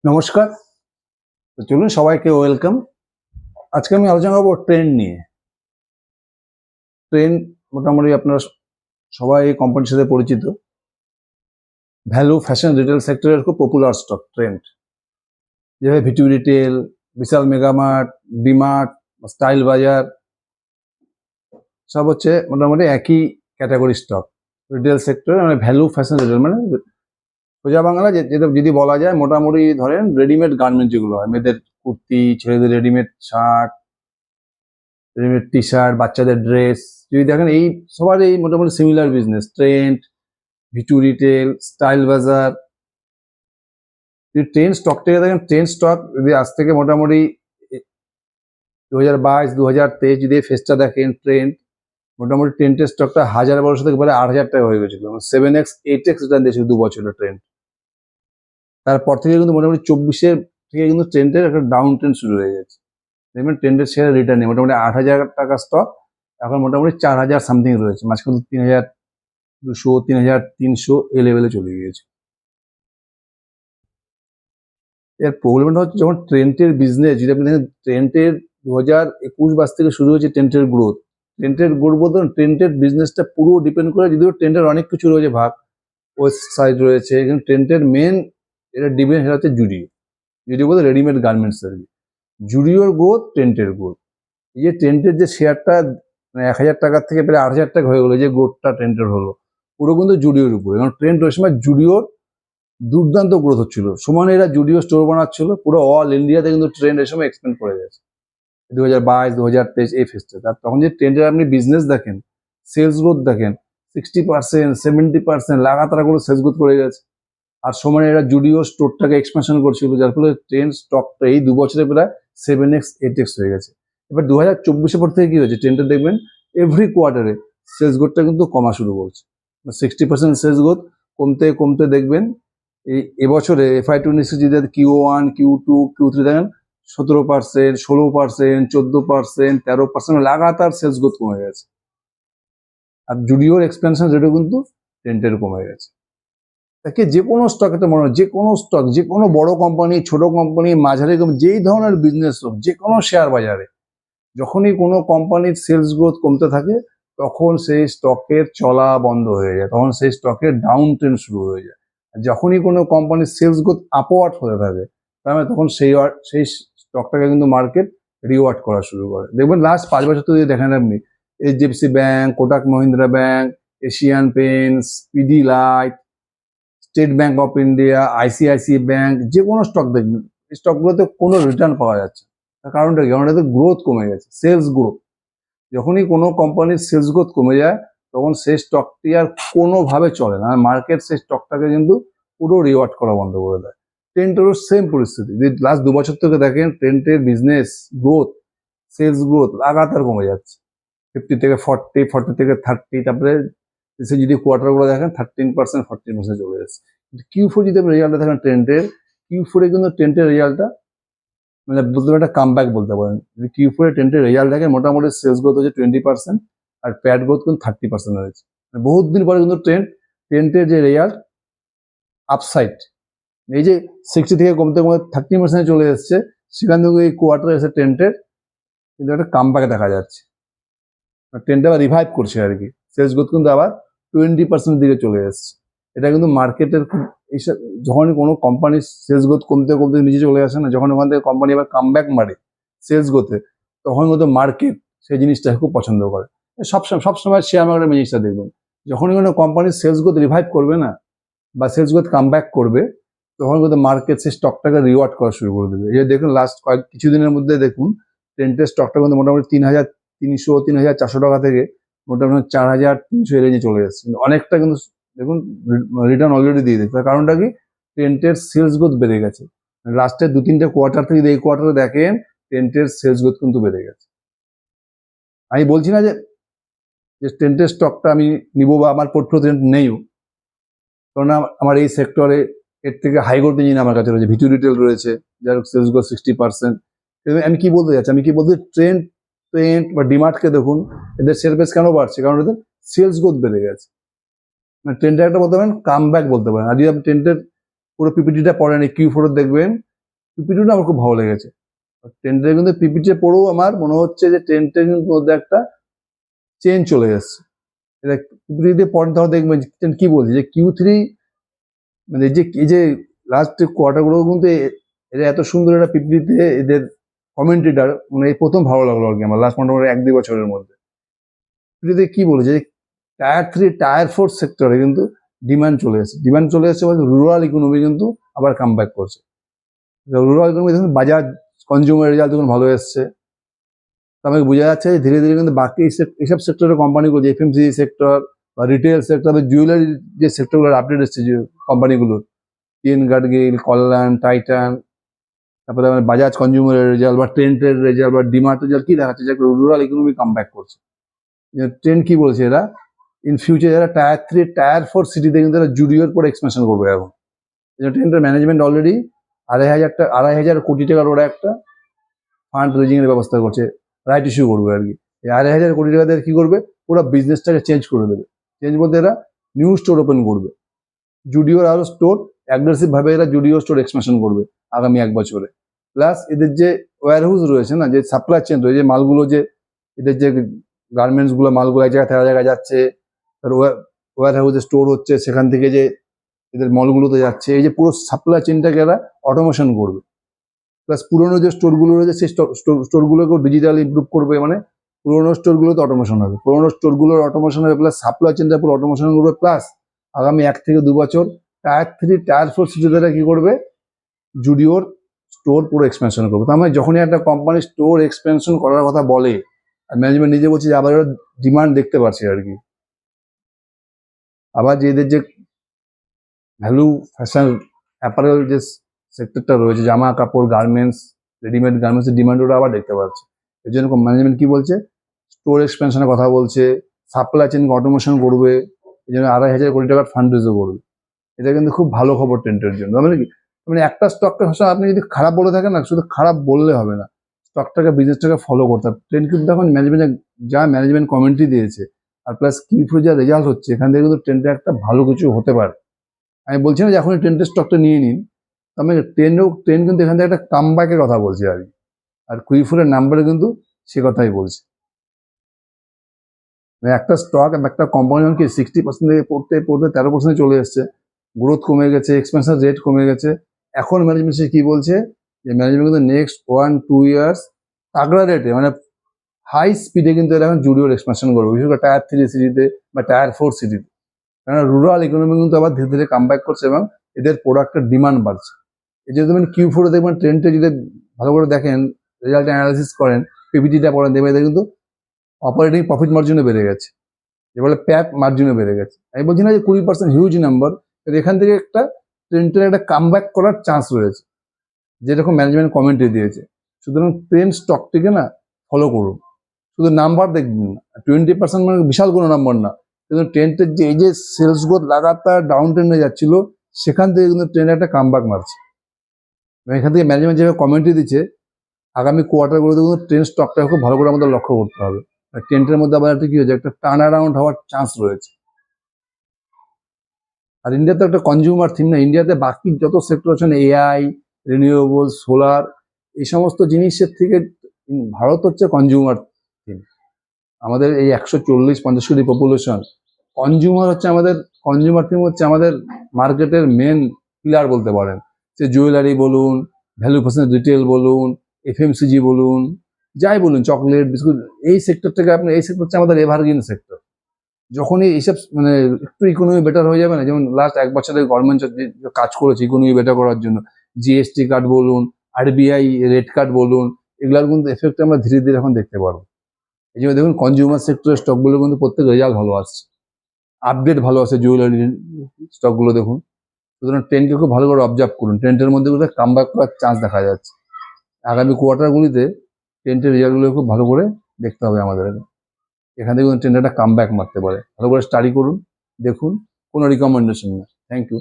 নমস্কার। তো চলুন সবাইকে ওয়েলকাম। আজকে আমি আলোচনা করবো ট্রেন্ড নিয়ে। ট্রেন্ড মোটামুটি আপনারা সবাই এই কোম্পানির সাথে পরিচিত। ভ্যালু ফ্যাশন রিটেল সেক্টরের খুব পপুলার স্টক ট্রেন্ড। যেভাবে ভিটু রিটেল, বিশাল মেগামার্ট, ডিমার্ট, স্টাইল বাজার সব হচ্ছে মোটামুটি একই ক্যাটাগরি স্টক। রিটেল সেক্টরে মানে ভ্যালু ফ্যাশন রিটেল মানে সোজা বাংলা যেটা যদি বলা যায় মোটামুটি ধরেন রেডিমেড গার্মেন্ট যেগুলো হয়, মেয়েদের কুর্তি, ছেলেদের readymade shirt, readymade T shirt, বাচ্চাদের ড্রেস, যদি দেখেন এই সবার এই মোটামুটি similar business. Trend, V2 retail, style বাজার। যদি ট্রেন্ড স্টক থেকে দেখেন, ট্রেন্ড স্টক যদি আজ থেকে মোটামুটি 2022, 2023 যদি ফেসটা দেখেন, ট্রেন্ড মোটামুটি ট্রেন্ডের স্টকটা 1200 থেকে বলে 8000 টাকা হয়ে গেছিল। 7x 8x রিটার্ন দিয়েছিল 2 বছরের ট্রেন্ড। তারপর থেকে কিন্তু মোটামুটি 24-এর থেকে কিন্তু ট্রেন্ডের একটা ডাউন ট্রেন্ড শুরু হয়ে গেছে। দেখবেন ট্রেন্ডের শেয়ার রিটার্ন নেই, মোটামুটি 8000 টাকা স্টক এখন মোটামুটি 4000 সামথিং রয়েছে। মাঝখানে 3200, 3300 এই লেভেলে চলে গিয়েছে। এর প্রবলেমটা হচ্ছে যখন ট্রেন্ডের বিজনেস, যদি আপনি দেখেন ট্রেন্ডের 2021 থেকে শুরু হয়েছে ট্রেন্ডের গ্রোথ। ট্রেন্ডের গ্রোথ বলতে ট্রেন্ডের বিজনেসটা পুরো ডিপেন্ড করে, যদিও ট্রেন্ডের অনেক কিছু রয়েছে ভাগ, ওয়েবসাইট রয়েছে, কিন্তু ট্রেন্ডের মেন এটা ডিপেন্ড, সেটা হচ্ছে জুডিও। জুডিও বলতে রেডিমেড গার্মেন্টস আর কি। জুডিওর গ্রোথ, ট্রেন্ডের গ্রোথ। এই যে ট্রেন্ডের যে শেয়ারটা 1000 টাকার থেকে প্রায় 8000 টাকা হয়ে গেলো, যে গ্রোথটা ট্রেন্ডের হলো পুরো কিন্তু জুডিওর উপরে। কারণ ট্রেন্ড ওই সময় জুডিওর দুর্দান্ত গ্রোথ হচ্ছিল, সমানে এরা জুডিও স্টোর বানাচ্ছিল, পুরো অল ইন্ডিয়াতে কিন্তু ট্রেন্ড এই সময় এক্সপেন্ড করে গেছে 2022, 2023 এই ফেজটা। তার তখন যে ট্রেন্ডের আপনি বিজনেস দেখেন, সেলস গ্রোথ দেখেন, 60%, 70% লাগাতার করে সেলস গ্রোথ করে গেছে। আর সমানে এরা জুডিও স্টোরটাকে এক্সপেনশন করছিল, যার ফলে ট্রেন্ড স্টকটা এই 2 বছরে প্রায় 7x 8x হয়ে গেছে। এবার 2024 পর থেকে কি হয়েছে, ট্রেন্ডে দেখবেন এভরি কোয়ার্টারে সেলস গ্রোথটা কিন্তু কমা শুরু করছে। 60% সেলস গ্রোথ কমতে কমতে দেখবেন এই এবছরে FY26 যদি Q1, Q2, Q3 দেখেন 17%, 16%, 14%, 13% লাগাতার সেলস গ্রোথ কমে গেছে। আর জুডিওর এক্সপেনশন রেটও কিন্তু ট্রেন্ডের কমে গেছে। তাকে যে কোনো স্টক, এটা মনে হয় যে কোনো স্টক, যে কোনো বড় কোম্পানি, ছোট কোম্পানি, মাঝারি কোম্পানি, যেই ধরনের বিজনেস হোক, যে কোনো শেয়ার বাজারে যখনই কোনো কোম্পানির সেলস গ্রোথ কমতে থাকে তখন সেই স্টকের চলা বন্ধ হয়ে যায়, তখন সেই স্টকের ডাউন ট্রেন্ড শুরু হয়ে যায়। যখনই কোনো কোম্পানির সেলস গ্রোথ আপওয়ার্ড হতে থাকে তার মানে তখন সেই স্টকটাকে কিন্তু মার্কেট রিওয়ার্ড করা শুরু করে। দেখবেন লাস্ট 5 বছর তো যদি দেখেন আপনি, HDFC bank, Kotak Mahindra bank, Asian paints, Pidilite, state bank of India, ICICI bank, যে কোনো স্টক দেখবেন এই স্টকগুলোতে কোনো রিটার্ন পাওয়া যাচ্ছে। তার কারণটা কি? কারণ এতে গ্রোথ কমে গেছে, সেলস গ্রোথ। যখনই কোনো কোম্পানির সেলস গ্রোথ কমে যায় তখন সেই স্টকটি আর কোনোভাবে চলে না, মার্কেট সেই স্টকটাকে কিন্তু পুরো রিওয়ার্ড করা বন্ধ করে দেয়। ট্রেন্ডেরও সেম পরিস্থিতি। যদি লাস্ট 2 বছর থেকে দেখেন ট্রেন্ডের বিজনেস গ্রোথ, সেলস গ্রোথ লাগাতার কমে যাচ্ছে। 50 থেকে 40, 40 থেকে 30, তারপরে যদি কোয়ার্টারগুলো দেখেন 13%, 14% চলে যাচ্ছে। Q4 যদি আপনি রেজাল্টটা দেখেন ট্রেন্ডের, Q4 কিন্তু ট্রেন্ডের রেজাল্টটা মানে বলতে পারেন একটা কামব্যাক বলতে পারেন। যদি Q4 ট্রেন্ডের রেজাল্ট দেখেন মোটামুটি সেলস গ্রোথ হচ্ছে 20% আর প্যাড গ্রোথ কিন্তু 30% হয়েছে। বহুত দিন পরে কিন্তু ট্রেন্ডের যে রেজাল্ট আপসাইড, এই যে 60 থেকে কমতে কমতে 30% চলে এসছে, সেখান থেকে এই কোয়ার্টারে এসে ট্রেন্ডের কিন্তু একটা কামব্যাক দেখা যাচ্ছে। ট্রেন্ডটা আবার রিভাইভ করছে আর কি, সেলস গ্রোথ কিন্তু আবার 20% দিকে চলে এসছে। এটা কিন্তু মার্কেটের খুব এইসব, যখনই কোনো কোম্পানির সেলস গ্রোথ কমতে কমতে নিচে চলে আসে না, যখন ওখান থেকে কোম্পানি আবার কামব্যাক মারে সেলস গ্রোথে, তখন কিন্তু মার্কেট সেই জিনিসটা খুব পছন্দ করে। সবসময় শেয়ার মার্কেটের জিনিসটা দেখবেন, যখনই কোনো কোম্পানির সেলস গ্রোথ রিভাইভ করবে না বা সেলস গ্রোথ কামব্যাক করবে, তখন কিন্তু মার্কেট সেই স্টকটাকে রিওয়ার্ড করা শুরু করে দেবে। এই যে দেখুন লাস্ট কিছুদিনের মধ্যে দেখুন ট্রেন্ডের স্টকটা কিন্তু মোটামুটি 3300, 3400 টাকা থেকে মোটামুটি 4300 রেঞ্জে চলে এসেছে। অনেকটা কিন্তু দেখুন রিটার্ন অলরেডি দিয়ে দিচ্ছে। তার কারণটা কি? ট্রেন্ডের সেলস গ্রোথ বেড়ে গেছে। লাস্টের 2-3টে কোয়ার্টার থেকে এই কোয়ার্টারে দেখেন ট্রেন্ডের সেলস গ্রোথ কিন্তু বেড়ে গেছে। আমি বলছি না যে ট্রেন্ডের স্টকটা আমি নিব বা আমার পোর্টফোলিও নেইও, কারণ আমার এই সেক্টরে এর থেকে হাই গ্রোথ ইঞ্জিন আমার কাছে রয়েছে। ভিটু রিটেল রয়েছে, যার সেলস গ্রোথ 60%। আমি কি বলতে যাচ্ছি, আমি কি বলতে ট্রেন্ড বা ডিমার্টকে দেখুন, এদের শেয়ার প্রাইস কেন বাড়ছে? কারণ এদের সেলস গ্রোথ বেড়ে গেছে। মানে ট্রেন্ডের একটা বলতে পারেন কামব্যাক বলতে পারেন। আর যদি আপনি ট্রেন্ডের পুরো পিপিটিটা পড়েন, Q4 দেখবেন পিপিটিটা আমার খুব ভালো লেগেছে। ট্রেন্ডের কিন্তু পিপিটি পড়েও আমার মনে হচ্ছে যে ট্রেন্ডের কিন্তু মধ্যে একটা চেঞ্জ চলে এসছে। এটা পিপিটি দিয়ে পড়েন তাহলে দেখবেন কি বলছে যে Q3 মানে এই যে লাস্ট কোয়ার্টারগুলো কিন্তু এরা এত সুন্দর একটা পিপিটিতে এদের কমেন্টেটার মানে এই প্রথম ভালো লাগলো আর কি আমার লাস্ট মোটামুটি 1-2 বছরের মধ্যে। পিপিটিতে কি বলেছে যে টায়ার 3 টায়ার 4 সেক্টরে কিন্তু ডিমান্ড চলে এসেছে বলতে রুরাল ইকোনমি কিন্তু আবার কাম ব্যাক করছে। রুরাল ইকোনমি দেখুন বাজাজ কনজিউমার রেজাল্ট দেখুন ভালো এসছে। আমাকে বোঝা যাচ্ছে যে ধীরে ধীরে কিন্তু বাকি এইসব সেক্টরের কোম্পানিগুলো যে এফএমসিজি সেক্টর বা রিটেল সেক্টর বা জুয়েলারি যে সেক্টরগুলোর আপডেট এসছে যে কোম্পানিগুলোর টিএন গাডগিল, কল্যাণ, টাইটান, তারপরে বাজাজ কনজিউমারের রেজাল্ট বা ট্রেন্টের রেজাল্ট বা ডিমার্ট রেজাল্ট কি দেখাচ্ছে যে রুরাল ইকোনমি কাম ব্যাক করছে। ট্রেন্ড কি বলছে এরা ইন ফিউচার এরা টায়ার 3 টায়ার 4 সিটিতে কিন্তু এরা জুডিওর পরে এক্সপেনশন করবে এখন। ট্রেন্ডের ম্যানেজমেন্ট অলরেডি 2,500 কোটি টাকার ওরা একটা ফান্ড রেজিং এর ব্যবস্থা করছে, রাইট ইস্যু করবে আর কি। এই 2,500 কোটি টাকা দিয়ে কি করবে পুরো বিজনেসটাকে চেঞ্জ করে দেবে। চেঞ্জ বলতে এরা নিউ স্টোর ওপেন করবে, জুডিওর আরো স্টোর অ্যাগ্রেসিভ ভাবে এরা জুডিও স্টোর এক্সপেনশন করবে আগামী 1 বছরে। প্লাস এদের যে ওয়্যার হাউস রয়েছে না, যে সাপ্লাই চেন রয়েছে, মালগুলো যে এদের যে গার্মেন্টস গুলো মালগুলো এক জায়গা থেকে এক জায়গায় যাচ্ছে, ওয়্যার হাউসে স্টোর হচ্ছে, সেখান থেকে যে এদের মলগুলোতে যাচ্ছে, এই যে পুরো সাপ্লাই চেনটাকে এরা অটোমেশন করবে। প্লাস পুরোনো যে স্টোরগুলো রয়েছে সেই স্টোরগুলোকেও ডিজিটাল ইমপ্রুভ করবে, মানে পুরোনো স্টোরগুলোতে অটোমেশন হবে, পুরোনো স্টোরগুলোর অটোমেশন হবে, প্লাস সাপ্লাই চেনটা পুরো অটোমেশন করবে। প্লাস আগামী 1 থেকে 2 বছর টায়ার 3 টায়ার 4 সিটিতে কি করবে জুডিওর স্টোর পুরো এক্সপেনশন করবে। তার মানে যখনই একটা কোম্পানি স্টোর এক্সপেনশন করার কথা বলে আর ম্যানেজমেন্ট নিজে বলছে যে আবার ডিমান্ড দেখতে পাচ্ছে আর কি। আবার যে এদের যে ভ্যালু ফ্যাশন অ্যাপারেল যে সেক্টরটা রয়েছে, জামা কাপড় গার্মেন্টস রেডিমেড গার্মেন্টসের ডিমান্ড ওরা আবার দেখতে পাচ্ছে। এই জন্য ম্যানেজমেন্ট কি বলছে স্টোর এক্সপেনশনের কথা বলছে, সাপ্লাই চেন অটোমেশন করবে, এই জন্য 2,500 কোটি টাকার ফান্ড রেজও করবে। এটা কিন্তু খুব ভালো খবর ট্রেন্ডের জন্য। মানে কি মানে একটা স্টকটা আপনি যদি খারাপ বলে থাকেন না, শুধু খারাপ বললে হবে না, স্টকটাকে বিজনেসটাকে ফলো করতে হবে। ট্রেন্ড কিন্তু এখন ম্যানেজমেন্ট যা ম্যানেজমেন্ট কমেন্ট্রি দিয়েছে আর প্লাস কিউফ্রু যা রেজাল্ট হচ্ছে, এখান থেকে কিন্তু ট্রেন্ডে একটা ভালো কিছু হতে পারে। আমি বলছি না যে এখন ট্রেন্ডের স্টকটা নিয়ে নিন, আমি ট্রেন্ড কিন্তু এখান থেকে একটা কামব্যাকের কথা বলছি আর কি। আর কুইফুরের নাম্বারে কিন্তু সে কথাই বলছে। একটা স্টক একটা কোম্পানি কি 60% থেকে পড়তে 13% চলে এসছে, গ্রোথ কমে গেছে, এক্সপেনশন রেট কমে গেছে। এখন ম্যানেজমেন্ট সে কি বলছে যে ম্যানেজমেন্ট কিন্তু নেক্সট 1-2 ইয়ার্স তাগড়া রেটে মানে হাই স্পিডে কিন্তু এরা এখন জুডিওর এক্সপেনশন করবে, বিশেষ করে টায়ার 3 সিটিতে বা টায়ার 4 সিটিতে। কেননা রুরাল ইকোনমি কিন্তু আবার ধীরে ধীরে কামব্যাক করছে এবং এদের প্রোডাক্টের ডিমান্ড বাড়ছে। এই যে দেখবেন Q4 দেখবেন ট্রেন্ডে যদি ভালো করে দেখেন, রেজাল্ট অ্যানালাইসিস করেন, পিপিটিটা পড়েন, দেখবেন এদের কিন্তু অপারেটিং প্রফিট মার্জিনও বেড়ে গেছে, এবারে প্যাট মার্জিনও বেড়ে গেছে। আমি বলছি না যে 20% হিউজ নাম্বার, এখান থেকে একটা ট্রেন্ডের একটা কামব্যাক করার চান্স রয়েছে, যেরকম ম্যানেজমেন্ট কমেন্টে দিয়েছে। সুতরাং ট্রেন্ড স্টকটিকে না ফলো করুন, শুধু নাম্বার দেখবেন না। 20% মানে বিশাল কোনো নাম্বার না, কিন্তু ট্রেন্ডের যে এই যে সেলস গ্রোথ লাগাতার ডাউন ট্রেন্ডে যাচ্ছিল, সেখান থেকে কিন্তু ট্রেন্ড একটা কামব্যাক মারছে। এখান থেকে ম্যানেজমেন্ট যেভাবে কমেন্টে দিচ্ছে, আগামী কোয়ার্টারগুলোতে কিন্তু ট্রেন্ড স্টকটাকে খুব ভালো করে আমাদের লক্ষ্য করতে হবে। ট্রেন্ডের মধ্যে আবার একটা কি হয়েছে, একটা টার্ন অ্যারাউন্ড হওয়ার চান্স রয়েছে। আর ইন্ডিয়াতে একটা কনজিউমার থিম না, ইন্ডিয়াতে বাকি যত সেক্টর আছে এআই, রিনিউয়েবল, সোলার, এই সমস্ত জিনিসের থেকে ভারত হচ্ছে কনজিউমার থিম। আমাদের এই 140-50 কোটি পপুলেশন, কনজিউমার হচ্ছে আমাদের, কনজিউমার থিম হচ্ছে আমাদের মার্কেটের মেন পিলার বলতে পারেন। সে জুয়েলারি বলুন, ভ্যালু ফ্যাশন রিটেল বলুন, এফএমসিজি বলুন, যাই বলুন, চকলেট বিস্কুট, এই সেক্টর থেকে আপনি, এই সেক্টর হচ্ছে আমাদের এভারগ্রিন সেক্টর। যখনই এইসব মানে একটু ইকোনমি বেটার হয়ে যাবে না, যেমন লাস্ট 1 বছরে গভর্নমেন্ট কাজ করেছে ইকোনমি বেটার করার জন্য, জিএসটি কার্ড বলুন, আরবিআই রেট কার্ড বলুন, এগুলার কিন্তু এফেক্ট আমরা ধীরে ধীরে এখন দেখতে পারবো। এই জন্য দেখুন কনজিউমার সেক্টরের স্টকগুলো কিন্তু প্রত্যেক রেজাল্ট ভালো আসছে, আপডেট ভালো আসছে, জুয়েলারি স্টকগুলো দেখুন। সুতরাং ট্রেন্ডকে খুব ভালো করে অবজার্ভ করুন, ট্রেন্ডের মধ্যে কিন্তু কামব্যাক করার চান্স দেখা যাচ্ছে। আগামী কোয়ার্টারগুলিতে ট্রেন্ডের রেজাল্টগুলো খুব ভালো করে দেখতে হবে আমাদের। এখান থেকে ট্রেন্ড একটা কামব্যাক মারতে পারে, ভালো করে স্টাডি করুন, দেখুন, কোনো রিকমেন্ডেশন না। Thank you.